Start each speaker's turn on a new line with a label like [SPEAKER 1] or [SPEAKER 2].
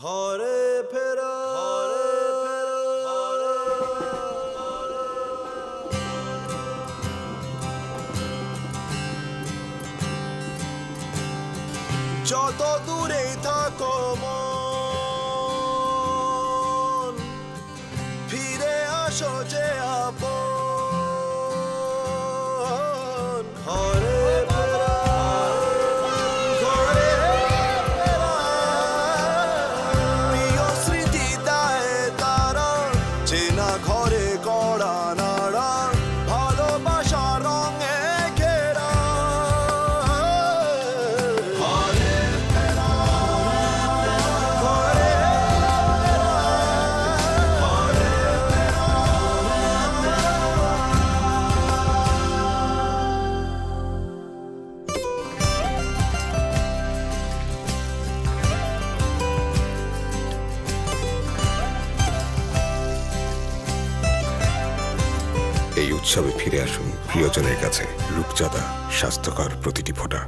[SPEAKER 1] ঘরে ফেরা যত দূরেই থাকো মন ফিরে আসো যে আপন ঘরে ফেরা ঘরে ফেরা প্রিয় স্মৃতি দেয় তারা চেনা ঘরে কড়া নাড়া ভালোবাসা রঙে ঘেরা
[SPEAKER 2] এই উৎসবে ফিরে আসুন প্রিয়জনের কাছে। রূপচাঁদা, স্বাস্থ্যকর প্রতিটি ফোঁটা।